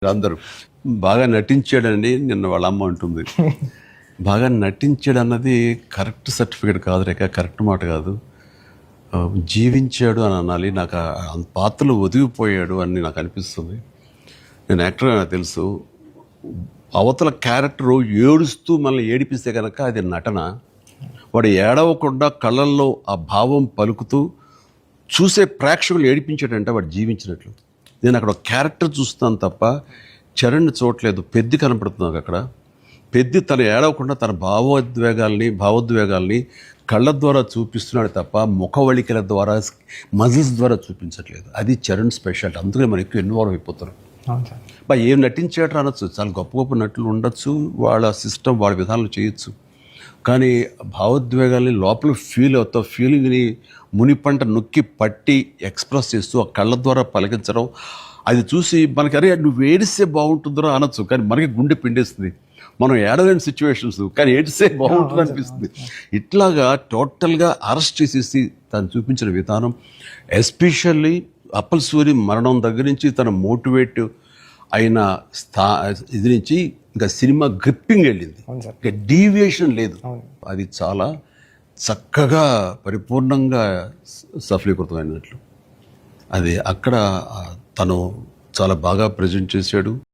అందరూ బాగా నటించాడని నిన్న వాళ్ళ అమ్మ అంటుంది. బాగా నటించాడు అన్నది కరెక్ట్ సర్టిఫికేట్ కాదు, రేఖ కరెక్ట్ మాట కాదు. జీవించాడు అని అనాలి. నాకు ఆ పాత్రలో ఒదిగిపోయాడు అని నాకు అనిపిస్తుంది. నేను యాక్టర్ నాకు తెలుసు. అవతల క్యారెక్టరు ఏడుస్తూ మనల్ని ఏడిపిస్తే కనుక అది నటన. వాడు ఏడవకుండా కళ్ళల్లో ఆ భావం పలుకుతూ చూసే ప్రేక్షకులు ఏడిపించాడంటే వాడు జీవించినట్లు. నేను అక్కడ ఒక క్యారెక్టర్ చూస్తాను తప్ప చరణ్ని చూడట్లేదు. పెద్ది కనపడుతుంది నాకు అక్కడ. పెద్ది తను ఏడవకుండా తన భావోద్వేగాల్ని కళ్ళ ద్వారా చూపిస్తున్నాడు తప్ప ముఖవళికల ద్వారా, మజిల్స్ ద్వారా చూపించట్లేదు. అది చరణ్ స్పెషాలిటీ. అందుకని మనం ఎక్కువ ఇన్వాల్వ్ అయిపోతారు. ఏం నటించేట అనొచ్చు, చాలా గొప్ప గొప్ప నటులు ఉండొచ్చు, వాళ్ళ సిస్టమ్ వాళ్ళ విధానాలు చేయొచ్చు. కానీ భావోద్వేగాల్ని లోపల ఫీల్ అవుతా, ఫీలింగ్ని మునిపంట నొక్కి పట్టి ఎక్స్ప్రెస్ చేస్తూ ఆ కళ్ళ ద్వారా పలికించడం, అది చూసి మనకి అరే నువ్వు ఏడిస్తే బాగుంటుందో అనొచ్చు. కానీ మనకి గుండె పిండేస్తుంది. మనం ఏడలేని సిచ్యువేషన్స్, కానీ ఏడిస్తే బాగుంటుంది అనిపిస్తుంది. ఇట్లాగా టోటల్గా అరెస్ట్ చేసేసి తను చూపించిన విధానం, ఎస్పెషల్లీ అప్పల్ సూరి మరణం దగ్గర నుంచి తన మోటివేట్ అయిన ఇది నుంచి ఇంకా సినిమా గ్రిప్పింగ్ వెళ్ళింది. ఇంకా డీవియేషన్ లేదు. అది చాలా చక్కగా పరిపూర్ణంగా సఫలీకృతమైనట్లు. అది అక్కడ తను చాలా బాగా ప్రజెంట్ చేశాడు.